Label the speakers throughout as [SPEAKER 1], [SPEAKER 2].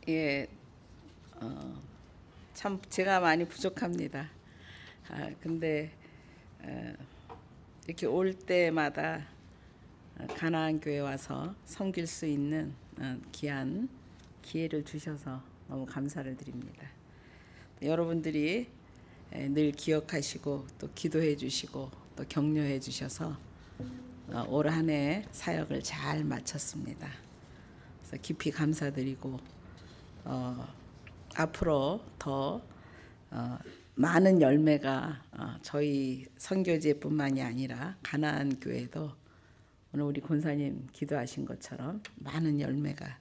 [SPEAKER 1] 예, 참 제가 많이 부족합니다. 근데 이렇게 올 때마다 가나안 교회 와서 섬길 수 있는 귀한 기회를 주셔서 너무 감사를 드립니다. 여러분들이 늘 기억하시고 또 기도해 주시고 또 격려해 주셔서 올 한 해 사역을 잘 마쳤습니다. 그래서 깊이 감사드리고 앞으로 더 많은 열매가 저희 선교지뿐만이 아니라 가나안 교회도 오늘 우리 권사님 기도하신 것처럼 많은 열매가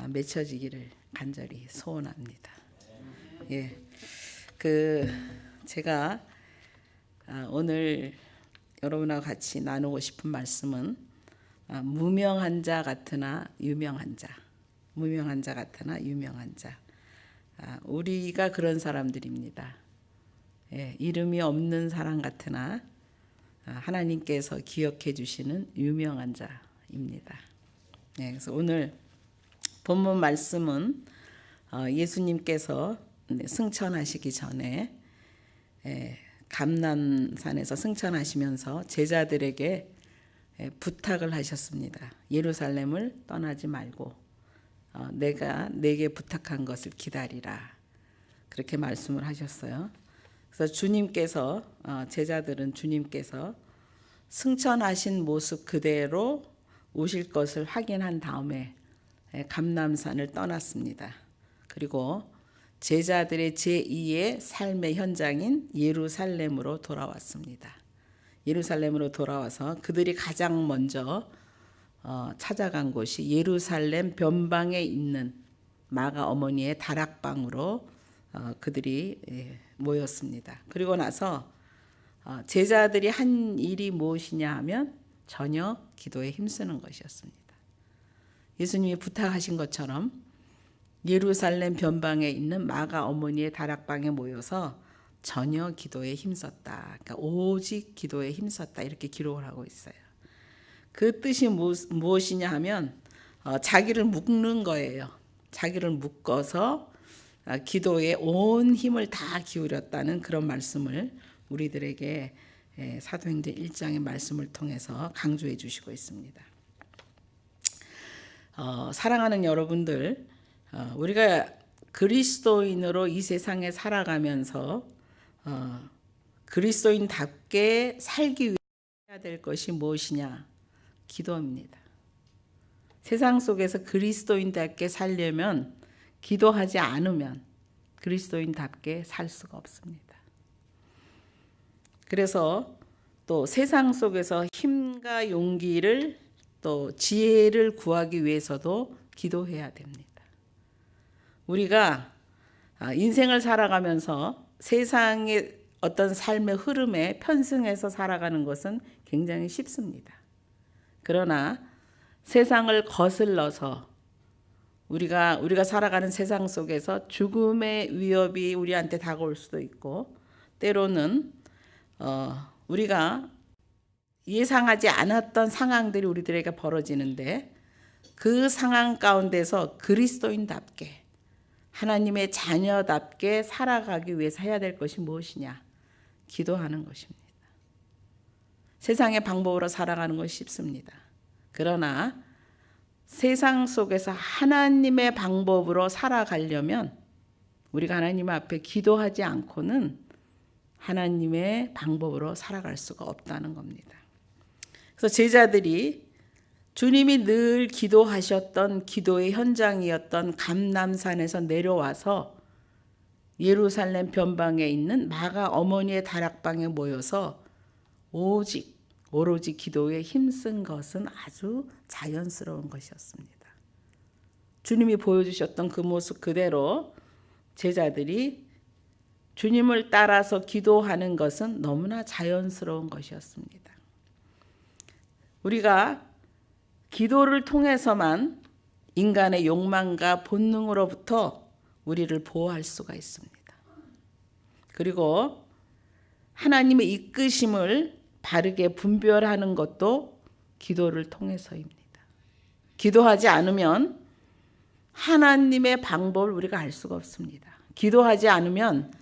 [SPEAKER 1] 맺혀지기를 간절히 소원합니다. 예, 제가 오늘 여러분하고 같이 나누고 싶은 말씀은 무명한 자 같으나 유명한 자, 무명한 자 같으나 유명한 자. 우리가 그런 사람들입니다. 예, 이름이 없는 사람 같으나 하나님께서 기억해 주시는 유명한 자입니다. 예, 그래서 오늘 본문 말씀은 예수님께서 승천하시기 전에 감람산에서 승천하시면서 제자들에게 부탁을 하셨습니다. 예루살렘을 떠나지 말고 내가 내게 부탁한 것을 기다리라. 그렇게 말씀을 하셨어요. 그래서 주님께서 제자들은 주님께서 승천하신 모습 그대로 오실 것을 확인한 다음에 감람산을 떠났습니다. 그리고 제자들의 제2의 삶의 현장인 예루살렘으로 돌아왔습니다. 예루살렘으로 돌아와서 그들이 가장 먼저 찾아간 곳이 예루살렘 변방에 있는 마가 어머니의 다락방으로 그들이 모였습니다. 그리고 나서 제자들이 한 일이 무엇이냐 하면 저녁 기도에 힘쓰는 것이었습니다. 예수님이 부탁하신 것처럼 예루살렘 변방에 있는 마가 어머니의 다락방에 모여서 저녁 기도에 힘썼다. 그러니까 오직 기도에 힘썼다. 이렇게 기록을 하고 있어요. 그 뜻이 무엇이냐 하면 자기를 묶는 거예요. 자기를 묶어서 기도에 온 힘을 다 기울였다는 그런 말씀을 우리들에게 사도행전 1장의 말씀을 통해서 강조해 주시고 있습니다. 사랑하는 여러분들, 우리가 그리스도인으로 이 세상에 살아가면서 그리스도인답게 살기 위해 해야 될 것이 무엇이냐? 기도입니다. 세상 속에서 그리스도인답게 살려면 기도하지 않으면 그리스도인답게 살 수가 없습니다. 그래서 또 세상 속에서 힘과 용기를 또 지혜를 구하기 위해서도 기도해야 됩니다. 우리가 인생을 살아가면서 세상의 어떤 삶의 흐름에 편승해서 살아가는 것은 굉장히 쉽습니다. 그러나 세상을 거슬러서 우리가 살아가는 세상 속에서 죽음의 위협이 우리한테 다가올 수도 있고 때로는 우리가 예상하지 않았던 상황들이 우리들에게 벌어지는데 그 상황 가운데서 그리스도인답게 하나님의 자녀답게 살아가기 위해서 해야 될 것이 무엇이냐? 기도하는 것입니다. 세상의 방법으로 살아가는 것이 쉽습니다. 그러나 세상 속에서 하나님의 방법으로 살아가려면 우리가 하나님 앞에 기도하지 않고는 하나님의 방법으로 살아갈 수가 없다는 겁니다. 그래서 제자들이 주님이 늘 기도하셨던 기도의 현장이었던 감람산에서 내려와서 예루살렘 변방에 있는 마가 어머니의 다락방에 모여서 오로지 기도에 힘쓴 것은 아주 자연스러운 것이었습니다. 주님이 보여주셨던 그 모습 그대로 제자들이 주님을 따라서 기도하는 것은 너무나 자연스러운 것이었습니다. 우리가 기도를 통해서만 인간의 욕망과 본능으로부터 우리를 보호할 수가 있습니다. 그리고 하나님의 이끄심을 바르게 분별하는 것도 기도를 통해서입니다. 기도하지 않으면 하나님의 방법을 우리가 알 수가 없습니다. 기도하지 않으면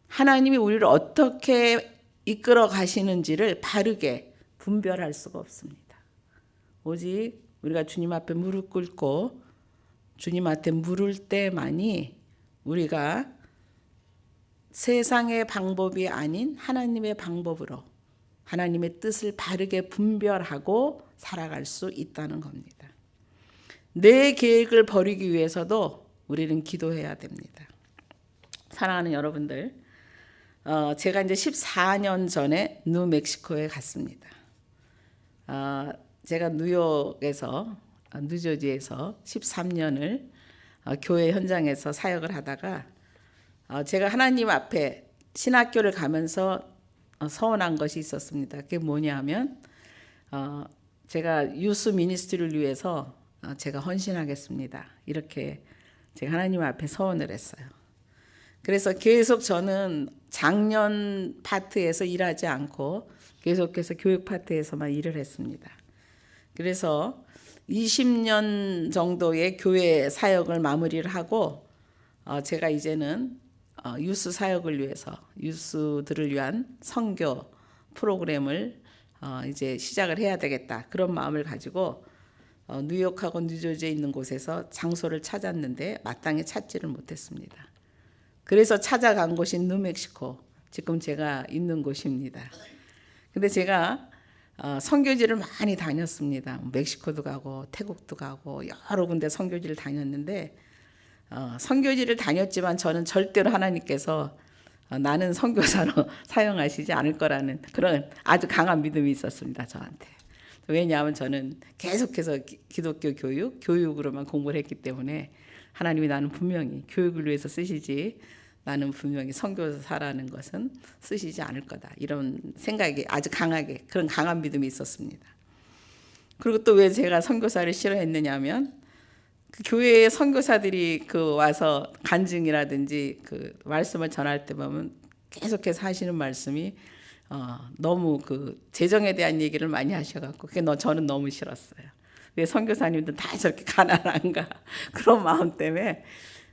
[SPEAKER 1] 하나님이 우리를 어떻게 이끌어 가시는지를 바르게 분별할 수가 없습니다. 오직 우리가 주님 앞에 무릎 꿇고 주님한테 물을 때만이 우리가 세상의 방법이 아닌 하나님의 방법으로 하나님의 뜻을 바르게 분별하고 살아갈 수 있다는 겁니다. 내 계획을 버리기 위해서도 우리는 기도해야 됩니다. 사랑하는 여러분들, 제가 이제 14년 전에 뉴멕시코에 갔습니다. 제가 뉴욕에서 뉴저지에서 13년을 교회 현장에서 사역을 하다가 제가 하나님 앞에 신학교를 가면서 서원한 것이 있었습니다. 그게 뭐냐면 제가 유스 미니스트리를 위해서 제가 헌신하겠습니다. 이렇게 제가 하나님 앞에 서원을 했어요. 그래서 계속 저는 장년 파트에서 일하지 않고 계속해서 교육 파트에서만 일을 했습니다. 그래서 20년 정도의 교회 사역을 마무리를 하고 제가 이제는 유스 사역을 위해서 유스들을 위한 선교 프로그램을 이제 시작을 해야 되겠다. 그런 마음을 가지고 뉴욕하고 뉴저지에 있는 곳에서 장소를 찾았는데 마땅히 찾지를 못했습니다. 그래서 찾아간 곳이 뉴멕시코, 지금 제가 있는 곳입니다. 근데 제가 선교지를 많이 다녔습니다. 멕시코도 가고 태국도 가고 여러 군데 선교지를 다녔는데 선교지를 다녔지만 저는 절대로 하나님께서 나는 선교사로 사용하시지 않을 거라는 그런 아주 강한 믿음이 있었습니다. 저한테. 왜냐하면 저는 계속해서 기독교 교육으로만 공부를 했기 때문에 하나님이 나는 분명히 교육을 위해서 쓰시지 나는 분명히 선교사라는 것은 쓰시지 않을 거다. 이런 생각이 아주 강하게 그런 강한 믿음이 있었습니다. 그리고 또 왜 제가 선교사를 싫어했느냐면 그 교회의 선교사들이 와서 간증이라든지 그 말씀을 전할 때 보면 계속해서 하시는 말씀이 너무 재정에 대한 얘기를 많이 하셔갖고 저는 너무 싫었어요. 왜 선교사님들 다 저렇게 가난한가 그런 마음 때문에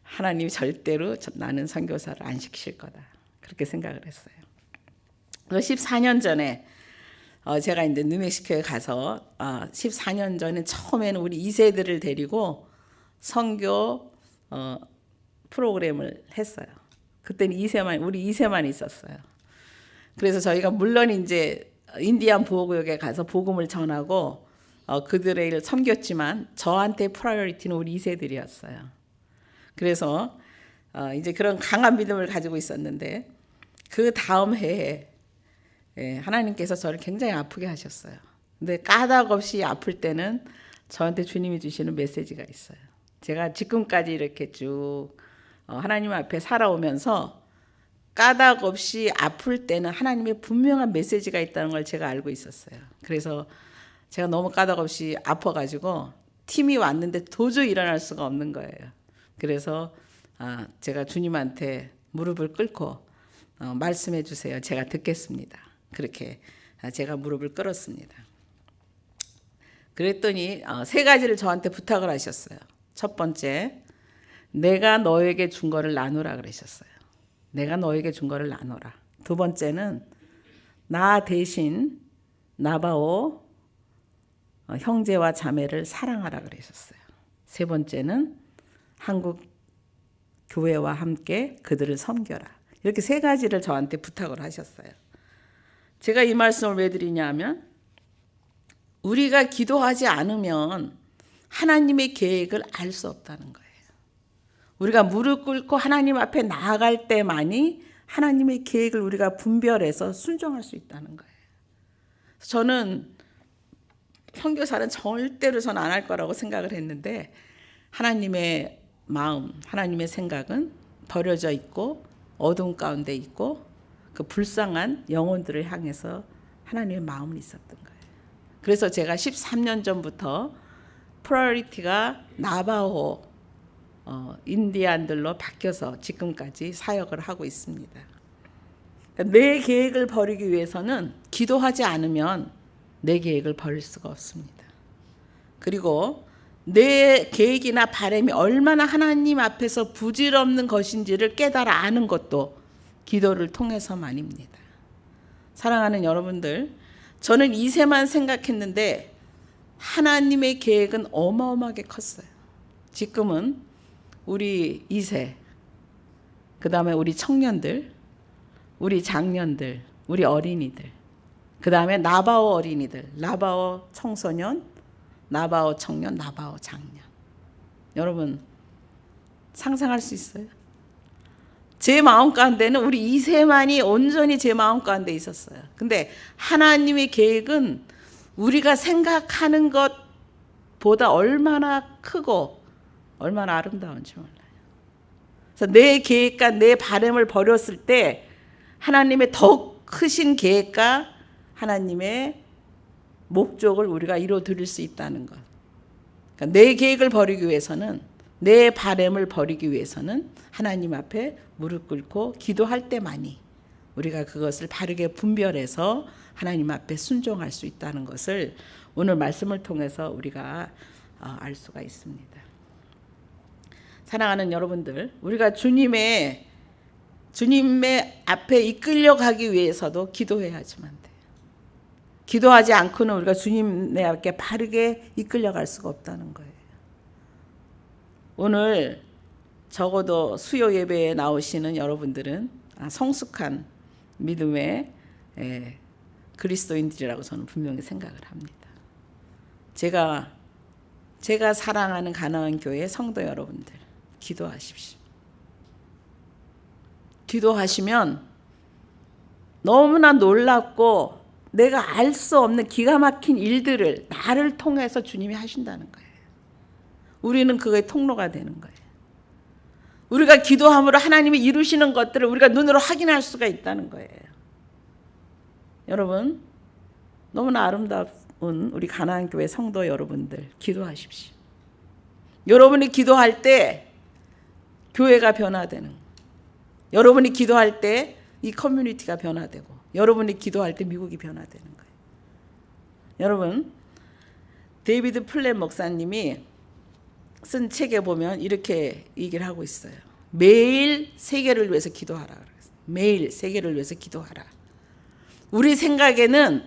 [SPEAKER 1] 하나님이 절대로 나는 선교사를 안 시키실 거다 그렇게 생각을 했어요. 그래서 14년 전에 제가 이제 뉴멕시코에 가서 14년 전에 처음에는 우리 2세들을 데리고 선교 프로그램을 했어요. 그때는 우리 2세만 있었어요. 그래서 저희가 물론 이제 인디안 보호구역에 가서 복음을 전하고 그들의 일을 섬겼지만 저한테 프라이어리티는 우리 2세들이었어요. 그래서 이제 그런 강한 믿음을 가지고 있었는데 그 다음 해에 하나님께서 저를 굉장히 아프게 하셨어요. 근데 까닭 없이 아플 때는 저한테 주님이 주시는 메시지가 있어요. 제가 지금까지 이렇게 쭉 하나님 앞에 살아오면서 까닭 없이 아플 때는 하나님의 분명한 메시지가 있다는 걸 제가 알고 있었어요. 그래서 제가 너무 까닭 없이 아파가지고 팀이 왔는데 도저히 일어날 수가 없는 거예요. 그래서 제가 주님한테 무릎을 꿇고 말씀해 주세요. 제가 듣겠습니다. 그렇게 제가 무릎을 꿇었습니다. 그랬더니 3가지를 저한테 부탁을 하셨어요. 첫 번째, 내가 너에게 준 거를 나누라 그러셨어요. 내가 너에게 준 거를 나누라. 두 번째는 나 대신 나바오 형제와 자매를 사랑하라 그러셨어요. 세 번째는 한국 교회와 함께 그들을 섬겨라. 이렇게 3가지를 저한테 부탁을 하셨어요. 제가 이 말씀을 왜 드리냐면 우리가 기도하지 않으면 하나님의 계획을 알 수 없다는 거예요. 우리가 무릎 꿇고 하나님 앞에 나아갈 때만이 하나님의 계획을 우리가 분별해서 순종할 수 있다는 거예요. 저는 선교사는 절대로 전 안 할 거라고 생각을 했는데 하나님의 마음, 하나님의 생각은 버려져 있고 어둠 가운데 있고 그 불쌍한 영혼들을 향해서 하나님의 마음은 있었던 거예요. 그래서 제가 13년 전부터 프라이어리티가 나바호 인디안들로 바뀌어서 지금까지 사역을 하고 있습니다. 내 계획을 버리기 위해서는 기도하지 않으면 내 계획을 버릴 수가 없습니다. 그리고 내 계획이나 바람이 얼마나 하나님 앞에서 부질없는 것인지를 깨달아 아는 것도 기도를 통해서만입니다. 사랑하는 여러분들, 저는 2세만 생각했는데 하나님의 계획은 어마어마하게 컸어요. 지금은 우리 2세, 그 다음에 우리 청년들, 우리 장년들, 우리 어린이들, 그 다음에 나바오 어린이들, 나바오 청소년, 나바오 청년, 나바오 장년. 여러분 상상할 수 있어요? 제 마음 가운데는 우리 2세만이 온전히 제 마음 가운데 있었어요. 근데 하나님의 계획은 우리가 생각하는 것보다 얼마나 크고 얼마나 아름다운지 몰라요. 그래서 내 계획과 내 바람을 버렸을 때 하나님의 더 크신 계획과 하나님의 목적을 우리가 이루어드릴 수 있다는 것. 그러니까 내 계획을 버리기 위해서는, 내 바람을 버리기 위해서는 하나님 앞에 무릎 꿇고 기도할 때만이 우리가 그것을 바르게 분별해서 하나님 앞에 순종할 수 있다는 것을 오늘 말씀을 통해서 우리가 알 수가 있습니다. 사랑하는 여러분들, 우리가 주님의 앞에 이끌려가기 위해서도 기도해야지만 돼요. 기도하지 않고는 우리가 주님의 앞에 바르게 이끌려갈 수가 없다는 거예요. 오늘 적어도 수요 예배에 나오시는 여러분들은 성숙한 믿음의 그리스도인들이라고 저는 분명히 생각을 합니다. 제가 사랑하는 가나안 교회 성도 여러분들, 기도하십시오. 기도하시면 너무나 놀랍고 내가 알 수 없는 기가 막힌 일들을 나를 통해서 주님이 하신다는 거예요. 우리는 그거의 통로가 되는 거예요. 우리가 기도함으로 하나님이 이루시는 것들을 우리가 눈으로 확인할 수가 있다는 거예요. 여러분, 너무나 아름다운 우리 가나안 교회 성도 여러분들, 기도하십시오. 여러분이 기도할 때 교회가 변화되는 거예요. 여러분이 기도할 때 이 커뮤니티가 변화되고, 여러분이 기도할 때 미국이 변화되는 거예요. 여러분, 데이비드 플랫 목사님이 쓴 책에 보면 이렇게 얘기를 하고 있어요. 매일 세계를 위해서 기도하라. 매일 세계를 위해서 기도하라. 우리 생각에는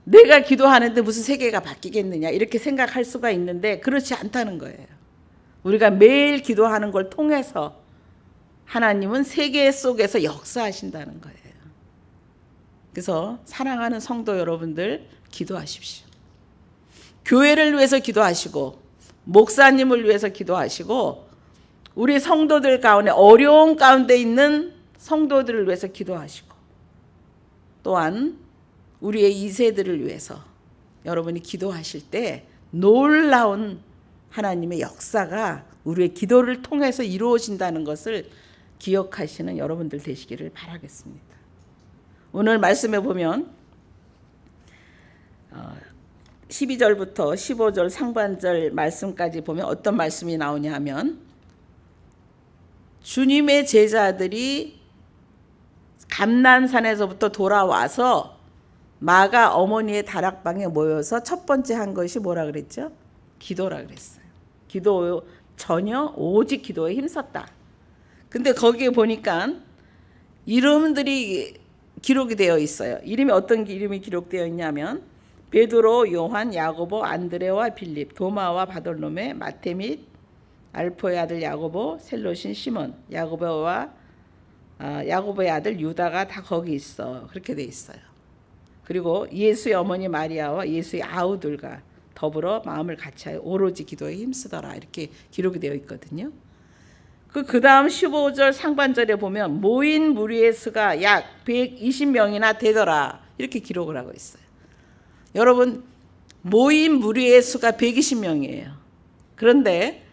[SPEAKER 1] 내가 기도하는데 무슨 세계가 바뀌겠느냐 이렇게 생각할 수가 있는데 그렇지 않다는 거예요. 우리가 매일 기도하는 걸 통해서 하나님은 세계 속에서 역사하신다는 거예요. 그래서 사랑하는 성도 여러분들, 기도하십시오. 교회를 위해서 기도하시고, 목사님을 위해서 기도하시고, 우리 성도들 가운데 어려운 가운데 있는 성도들을 위해서 기도하시고, 또한 우리의 2세들을 위해서 여러분이 기도하실 때 놀라운 하나님의 역사가 우리의 기도를 통해서 이루어진다는 것을 기억하시는 여러분들 되시기를 바라겠습니다. 오늘 말씀에 보면 12절부터 15절 상반절 말씀까지 보면 어떤 말씀이 나오냐 하면, 주님의 제자들이 감난산에서부터 돌아와서 마가 어머니의 다락방에 모여서 첫 번째 한 것이 뭐라 그랬죠? 기도라 그랬어요. 기도 전혀 오직 기도에 힘썼다. 근데 거기에 보니까 이름들이 기록이 되어 있어요. 이름이 어떤 이름이 기록되어 있냐면 베드로, 요한, 야고보, 안드레와 빌립, 도마와 바돌로메, 마테 및 알포의 아들 야고보, 셀롯인 시몬, 야고보의 아들 유다가 다 거기 있어. 그렇게 돼 있어요. 그리고 예수의 어머니 마리아와 예수의 아우들과 더불어 마음을 같이하여 오로지 기도에 힘쓰더라. 이렇게 기록이 되어 있거든요. 그 다음 15절 상반절에 보면 모인 무리의 수가 약 120명이나 되더라. 이렇게 기록을 하고 있어요. 여러분, 모인 무리의 수가 120명이에요. 그런데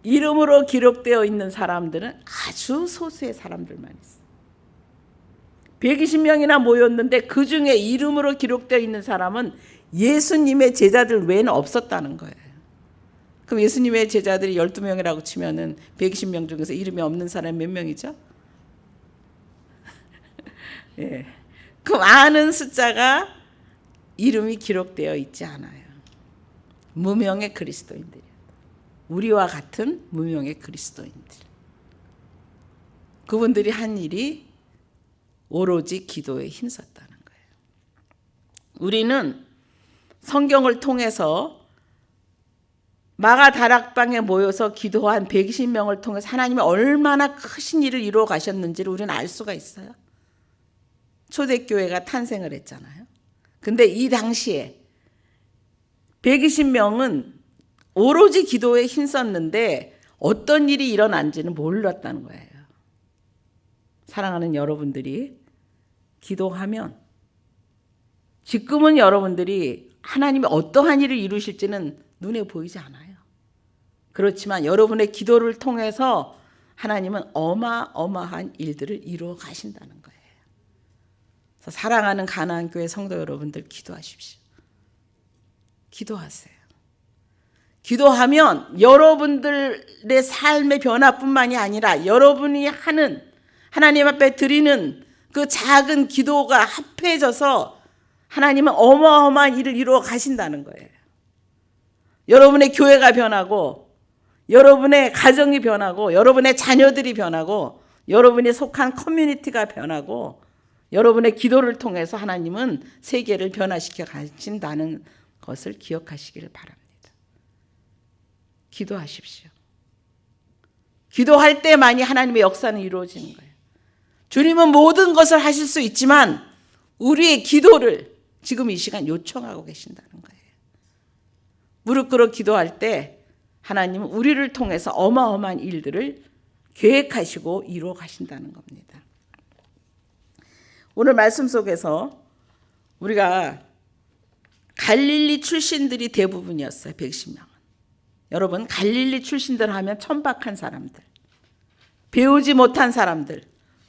[SPEAKER 1] 이름으로 기록되어 있는 사람들은 아주 소수의 사람들만 있어요. 120명이나 모였는데 그 중에 이름으로 기록되어 있는 사람은 예수님의 제자들 외에는 없었다는 거예요. 그럼 예수님의 제자들이 12명이라고 치면은 120명 중에서 이름이 없는 사람이 몇 명이죠? 예. 그 많은 숫자가 이름이 기록되어 있지 않아요. 무명의 그리스도인들이었다. 우리와 같은 무명의 그리스도인들. 그분들이 한 일이 오로지 기도에 힘썼다는 거예요. 우리는 성경을 통해서 마가 다락방에 모여서 기도한 120명을 통해서 하나님이 얼마나 크신 일을 이루어 가셨는지를 우리는 알 수가 있어요. 초대교회가 탄생을 했잖아요. 근데 이 당시에 120명은 오로지 기도에 힘썼는데 어떤 일이 일어난지는 몰랐다는 거예요. 사랑하는 여러분들이 기도하면 지금은 여러분들이 하나님이 어떠한 일을 이루실지는 눈에 보이지 않아요. 그렇지만 여러분의 기도를 통해서 하나님은 어마어마한 일들을 이루어 가신다는 거예요. 그래서 사랑하는 가나안 교회 성도 여러분들 기도하십시오. 기도하세요. 기도하면 여러분들의 삶의 변화뿐만이 아니라 여러분이 하는 하나님 앞에 드리는 그 작은 기도가 합해져서 하나님은 어마어마한 일을 이루어 가신다는 거예요. 여러분의 교회가 변하고 여러분의 가정이 변하고 여러분의 자녀들이 변하고 여러분이 속한 커뮤니티가 변하고 여러분의 기도를 통해서 하나님은 세계를 변화시켜 가신다는 것을 기억하시기를 바랍니다. 기도하십시오. 기도할 때만이 하나님의 역사는 이루어지는 거예요. 주님은 모든 것을 하실 수 있지만 우리의 기도를 지금 이 시간 요청하고 계신다는 거예요. 무릎 꿇어 기도할 때 하나님은 우리를 통해서 어마어마한 일들을 계획하시고 이루어 가신다는 겁니다. 오늘 말씀 속에서 우리가 갈릴리 출신들이 대부분이었어요. 110명은. 여러분, 갈릴리 출신들 하면 천박한 사람들, 배우지 못한 사람들,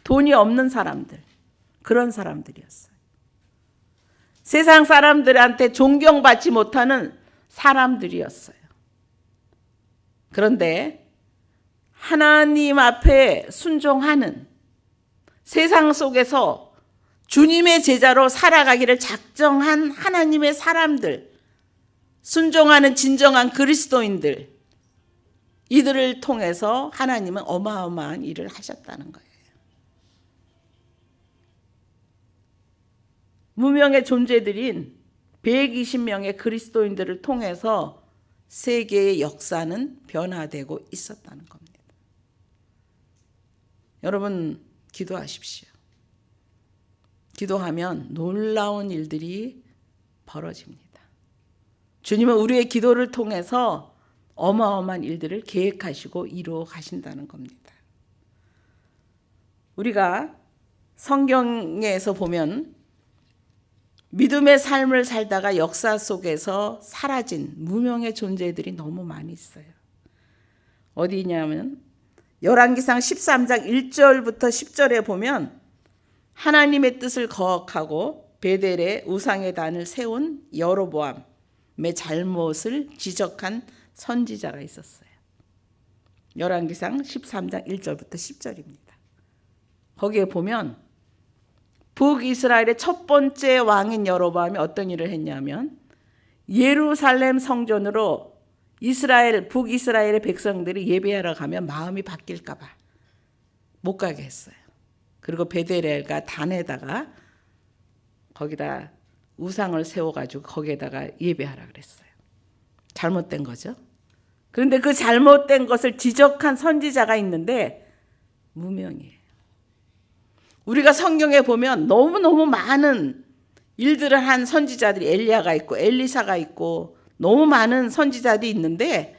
[SPEAKER 1] 돈이 없는 사람들, 그런 사람들이었어요. 세상 사람들한테 존경받지 못하는 사람들이었어요. 그런데 하나님 앞에 순종하는, 세상 속에서 주님의 제자로 살아가기를 작정한 하나님의 사람들, 순종하는 진정한 그리스도인들, 이들을 통해서 하나님은 어마어마한 일을 하셨다는 거예요. 무명의 존재들인 120명의 그리스도인들을 통해서 세계의 역사는 변화되고 있었다는 겁니다. 여러분, 기도하십시오. 기도하면 놀라운 일들이 벌어집니다. 주님은 우리의 기도를 통해서 어마어마한 일들을 계획하시고 이루어 가신다는 겁니다. 우리가 성경에서 보면 믿음의 삶을 살다가 역사 속에서 사라진 무명의 존재들이 너무 많이 있어요. 어디냐면 열왕기상 13장 1절부터 10절에 보면 하나님의 뜻을 거역하고 베델에 우상의 단을 세운 여로보암의 잘못을 지적한 선지자가 있었어요. 열왕기상 13장 1절부터 10절입니다. 거기에 보면 북이스라엘의 첫 번째 왕인 여로보암이 어떤 일을 했냐면 예루살렘 성전으로 북이스라엘의 백성들이 예배하러 가면 마음이 바뀔까 봐 못 가게 했어요. 그리고 베델과 단에다가 거기다 우상을 세워가지고 거기에다가 예배하라 그랬어요. 잘못된 거죠. 그런데 그 잘못된 것을 지적한 선지자가 있는데 무명이에요. 우리가 성경에 보면 너무너무 많은 일들을 한 선지자들이 엘리야가 있고 엘리사가 있고 너무 많은 선지자들이 있는데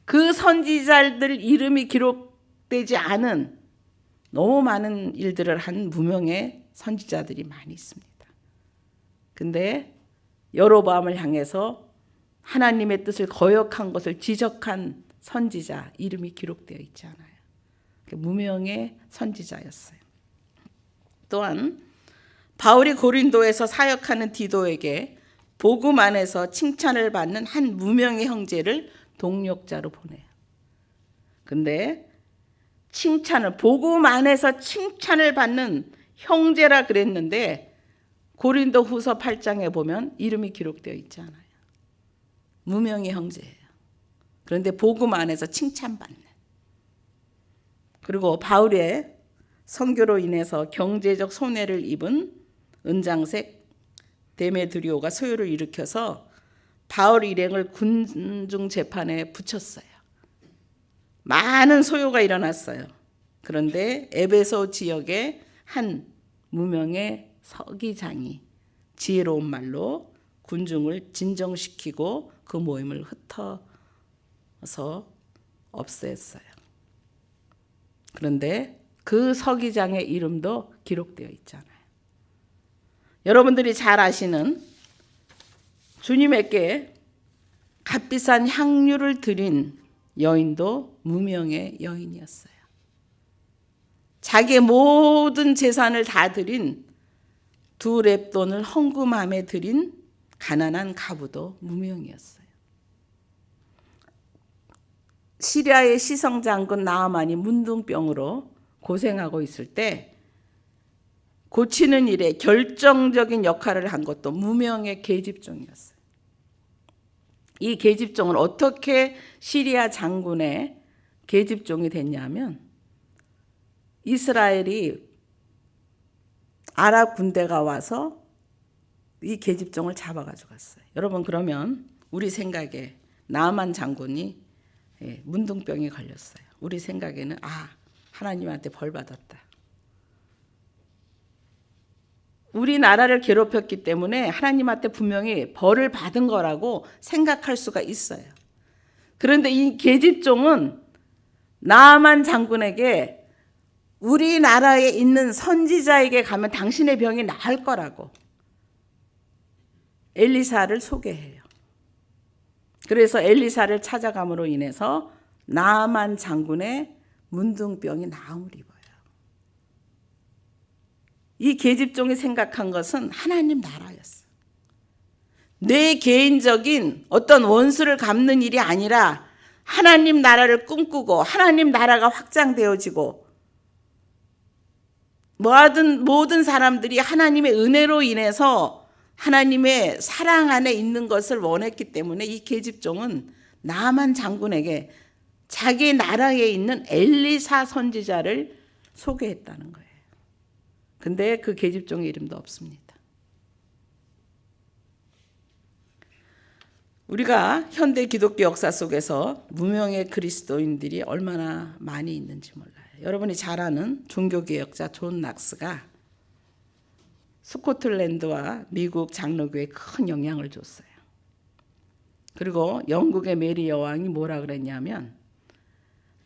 [SPEAKER 1] 그 선지자들 이름이 기록되지 않은 너무 많은 일들을 한 무명의 선지자들이 많이 있습니다. 근데 여로보암을 향해서 하나님의 뜻을 거역한 것을 지적한 선지자 이름이 기록되어 있지 않아요. 무명의 선지자였어요. 또한 바울이 고린도에서 사역하는 디도에게 복음 안에서 칭찬을 받는 한 무명의 형제를 동역자로 보내요. 근데 복음 안에서 칭찬을 받는 형제라 그랬는데 고린도 후서 8장에 보면 이름이 기록되어 있지 않아요. 무명의 형제예요. 그런데 복음 안에서 칭찬받는. 그리고 바울의 선교로 인해서 경제적 손해를 입은 은장색 데메드리오가 소요를 일으켜서 바울 일행을 군중 재판에 붙였어요. 많은 소요가 일어났어요. 그런데 에베소 지역의 한 무명의 서기장이 지혜로운 말로 군중을 진정시키고 그 모임을 흩어서 없앴어요. 그런데 그 서기장의 이름도 기록되어 있잖아요. 여러분들이 잘 아시는 주님에게 값비싼 향유를 드린 여인도 무명의 여인이었어요. 자기의 모든 재산을 다 드린 2렙돈을 헌금함에 드린 가난한 가부도 무명이었어요. 시리아의 시성장군 나아만이 문둥병으로 고생하고 있을 때 고치는 일에 결정적인 역할을 한 것도 무명의 계집종이었어요. 이 계집종은 어떻게 시리아 장군의 계집종이 됐냐면 이스라엘이 아랍 군대가 와서 이 계집종을 잡아가지고 갔어요. 여러분 그러면 우리 생각에 나아만 장군이 문둥병에 걸렸어요. 우리 생각에는 하나님한테 벌 받았다. 우리나라를 괴롭혔기 때문에 하나님한테 분명히 벌을 받은 거라고 생각할 수가 있어요. 그런데 이 계집종은 나아만 장군에게 우리나라에 있는 선지자에게 가면 당신의 병이 나을 거라고 엘리사를 소개해요. 그래서 엘리사를 찾아감으로 인해서 나아만 장군의 문둥병이 나음을 입어요. 이 계집종이 생각한 것은 하나님 나라였어요. 내 개인적인 어떤 원수를 갚는 일이 아니라 하나님 나라를 꿈꾸고 하나님 나라가 확장되어지고 모든 사람들이 하나님의 은혜로 인해서 하나님의 사랑 안에 있는 것을 원했기 때문에 이 계집종은 나아만 장군에게 자기 나라에 있는 엘리사 선지자를 소개했다는 거예요. 근데 그 계집종의 이름도 없습니다. 우리가 현대 기독교 역사 속에서 무명의 그리스도인들이 얼마나 많이 있는지 몰라요. 여러분이 잘 아는 종교개혁자 존 낙스가 스코틀랜드와 미국 장로교에 큰 영향을 줬어요. 그리고 영국의 메리 여왕이 뭐라 그랬냐면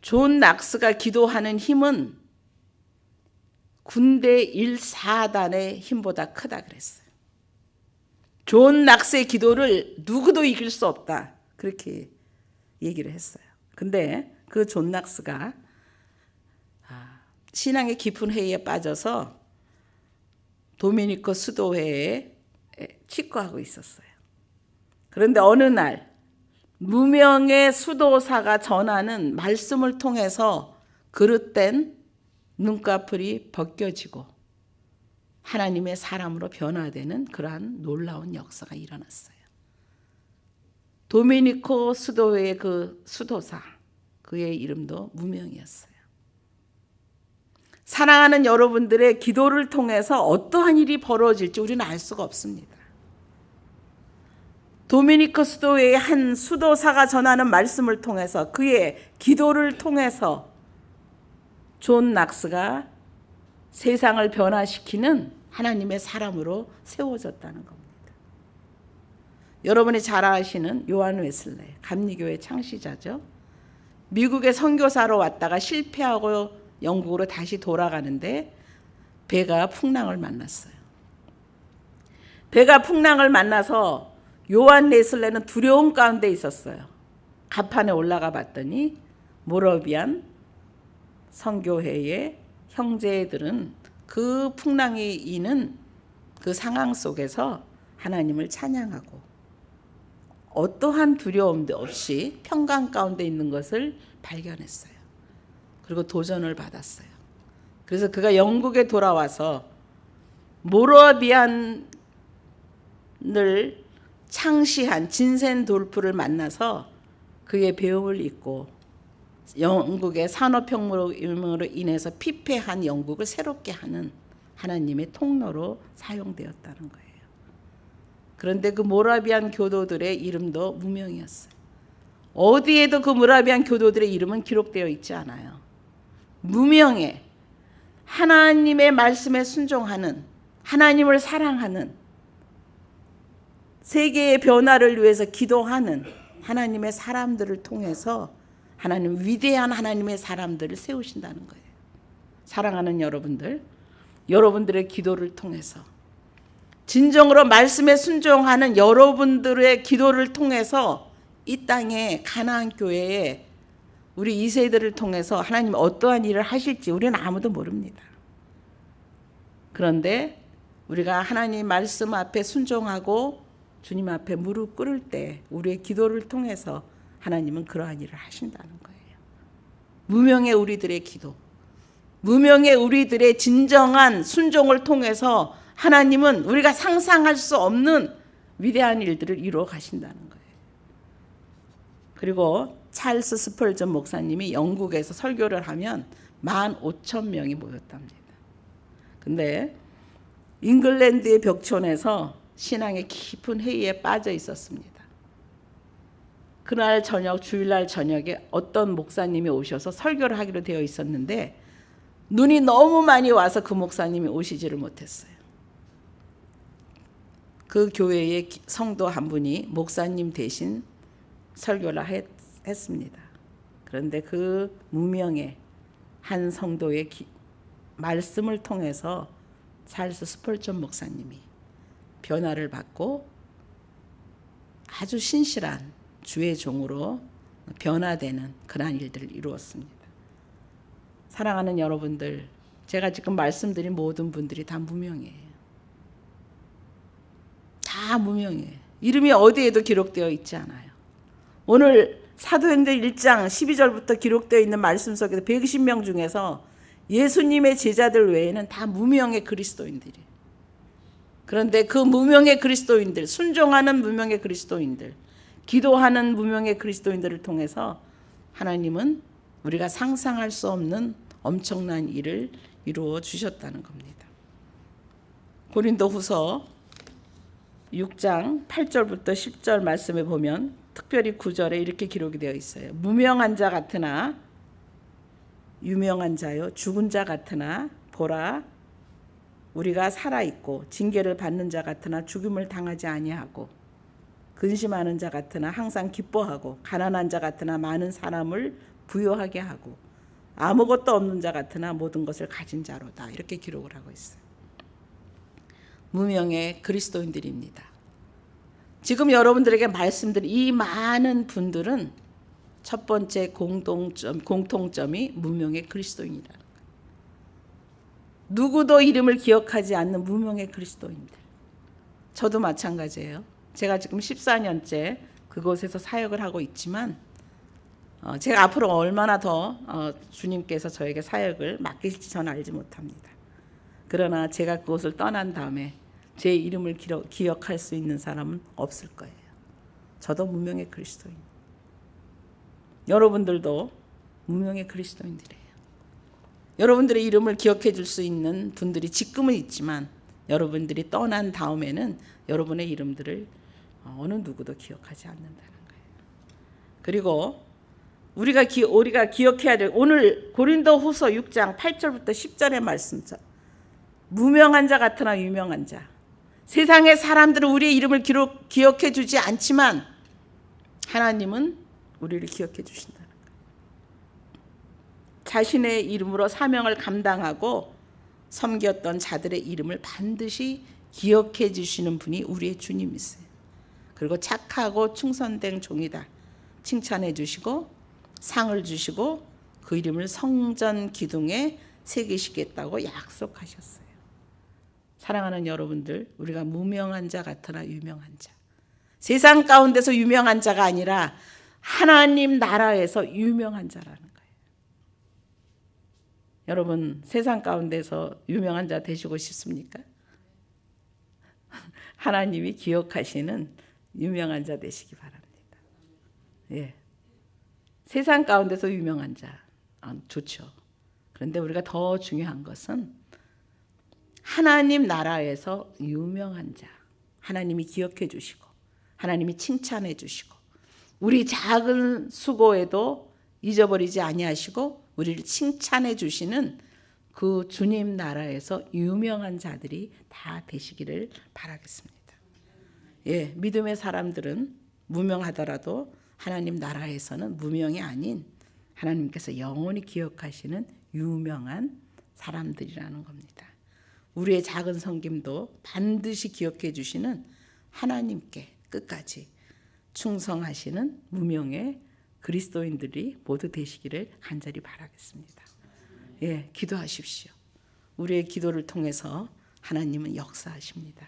[SPEAKER 1] 존 낙스가 기도하는 힘은 군대 1사단의 힘보다 크다 그랬어요. 존 낙스의 기도를 누구도 이길 수 없다. 그렇게 얘기를 했어요. 근데 그 존 낙스가 신앙의 깊은 회의에 빠져서 도미니코 수도회에 치과하고 있었어요. 그런데 어느 날 무명의 수도사가 전하는 말씀을 통해서 그릇된 눈꺼풀이 벗겨지고 하나님의 사람으로 변화되는 그러한 놀라운 역사가 일어났어요. 도미니코 수도회의 그 수도사, 그의 이름도 무명이었어요. 사랑하는 여러분들의 기도를 통해서 어떠한 일이 벌어질지 우리는 알 수가 없습니다. 도미니코 수도회의 한 수도사가 전하는 말씀을 통해서 그의 기도를 통해서 존 낙스가 세상을 변화시키는 하나님의 사람으로 세워졌다는 겁니다. 여러분이 잘 아시는 요한 웨슬레, 감리교회 창시자죠. 미국에 선교사로 왔다가 실패하고 영국으로 다시 돌아가는데 배가 풍랑을 만났어요. 배가 풍랑을 만나서 요한 웨슬레는 두려움 가운데 있었어요. 갑판에 올라가 봤더니 모라비안 선교회의 형제들은 그 풍랑이 이는 그 상황 속에서 하나님을 찬양하고 어떠한 두려움도 없이 평강 가운데 있는 것을 발견했어요. 그리고 도전을 받았어요. 그래서 그가 영국에 돌아와서 모라비안을 창시한 진센돌프를 만나서 그의 배움을 잊고 영국의 산업혁명으로 인해서 피폐한 영국을 새롭게 하는 하나님의 통로로 사용되었다는 거예요. 그런데 그 모라비안 교도들의 이름도 무명이었어요. 어디에도 그 모라비안 교도들의 이름은 기록되어 있지 않아요. 무명에 하나님의 말씀에 순종하는, 하나님을 사랑하는, 세계의 변화를 위해서 기도하는 하나님의 사람들을 통해서 하나님, 위대한 하나님의 사람들을 세우신다는 거예요. 사랑하는 여러분들, 여러분들의 기도를 통해서, 진정으로 말씀에 순종하는 여러분들의 기도를 통해서 이 땅에 가나안 교회에 우리 2세들을 통해서 하나님 어떠한 일을 하실지 우리는 아무도 모릅니다. 그런데 우리가 하나님 말씀 앞에 순종하고 주님 앞에 무릎 꿇을 때 우리의 기도를 통해서 하나님은 그러한 일을 하신다는 거예요. 무명의 우리들의 기도, 무명의 우리들의 진정한 순종을 통해서 하나님은 우리가 상상할 수 없는 위대한 일들을 이루어 가신다는 거예요. 그리고 찰스 스펄전 목사님이 영국에서 설교를 하면 15,000명이 모였답니다. 근데 잉글랜드의 벽촌에서 신앙의 깊은 회의에 빠져 있었습니다. 그날 저녁, 주일날 저녁에 어떤 목사님이 오셔서 설교를 하기로 되어 있었는데 눈이 너무 많이 와서 그 목사님이 오시지를 못했어요. 그 교회의 성도 한 분이 목사님 대신 설교를 했습니다. 그런데 그 무명의 한 성도의 말씀을 통해서 찰스 스펄전 목사님이 변화를 받고 아주 신실한 주의 종으로 변화되는 그러한 일들을 이루었습니다. 사랑하는 여러분들, 제가 지금 말씀드린 모든 분들이 다 무명이에요. 다 무명이에요. 이름이 어디에도 기록되어 있지 않아요. 오늘 사도행전 1장 12절부터 기록되어 있는 말씀 속에서 120명 중에서 예수님의 제자들 외에는 다 무명의 그리스도인들이에요. 그런데 그 무명의 그리스도인들, 순종하는 무명의 그리스도인들, 기도하는 무명의 그리스도인들을 통해서 하나님은 우리가 상상할 수 없는 엄청난 일을 이루어 주셨다는 겁니다. 고린도후서 6장 8절부터 10절 말씀에 보면 특별히 9절에 이렇게 기록이 되어 있어요. 무명한 자 같으나 유명한 자요, 죽은 자 같으나 보라, 우리가 살아있고 징계를 받는 자 같으나 죽음을 당하지 아니하고 근심하는 자 같으나 항상 기뻐하고 가난한 자 같으나 많은 사람을 부요하게 하고 아무것도 없는 자 같으나 모든 것을 가진 자로다. 이렇게 기록을 하고 있어요. 무명의 그리스도인들입니다. 지금 여러분들에게 말씀드린 이 많은 분들은 첫 번째 공통점이 무명의 그리스도인이라는 거예요. 누구도 이름을 기억하지 않는 무명의 그리스도인들. 저도 마찬가지예요. 제가 지금 14년째 그곳에서 사역을 하고 있지만 제가 앞으로 얼마나 더 주님께서 저에게 사역을 맡기실지 저는 알지 못합니다. 그러나 제가 그곳을 떠난 다음에 제 이름을 기억할 수 있는 사람은 없을 거예요. 저도 무명의 그리스도인. 여러분들도 무명의 그리스도인들이에요. 여러분들의 이름을 기억해 줄 수 있는 분들이 지금은 있지만 여러분들이 떠난 다음에는 여러분의 이름들을 어느 누구도 기억하지 않는다는 거예요. 그리고 우리가 기억해야 될 오늘 고린도후서 6장 8절부터 10절의 말씀처 무명한 자 같으나 유명한 자. 세상의 사람들은 우리의 이름을 기억해 주지 않지만 하나님은 우리를 기억해 주신다는 거예요. 자신의 이름으로 사명을 감당하고 섬겼던 자들의 이름을 반드시 기억해 주시는 분이 우리의 주님이세요. 그리고 착하고 충성된 종이다 칭찬해 주시고 상을 주시고 그 이름을 성전 기둥에 새기시겠다고 약속하셨어요. 사랑하는 여러분들, 우리가 무명한 자 같으나 유명한 자. 세상 가운데서 유명한 자가 아니라 하나님 나라에서 유명한 자라는 거예요. 여러분, 세상 가운데서 유명한 자 되시고 싶습니까? 하나님이 기억하시는 유명한 자 되시기 바랍니다. 예. 세상 가운데서 유명한 자 좋죠. 그런데 우리가 더 중요한 것은 하나님 나라에서 유명한 자, 하나님이 기억해 주시고 하나님이 칭찬해 주시고 우리 작은 수고에도 잊어버리지 아니하시고 우리를 칭찬해 주시는 그 주님 나라에서 유명한 자들이 다 되시기를 바라겠습니다. 예, 믿음의 사람들은 무명하더라도 하나님 나라에서는 무명이 아닌 하나님께서 영원히 기억하시는 유명한 사람들이라는 겁니다. 우리의 작은 섬김도 반드시 기억해 주시는 하나님께 끝까지 충성하시는 무명의 그리스도인들이 모두 되시기를 간절히 바라겠습니다. 예, 기도하십시오. 우리의 기도를 통해서 하나님은 역사하십니다.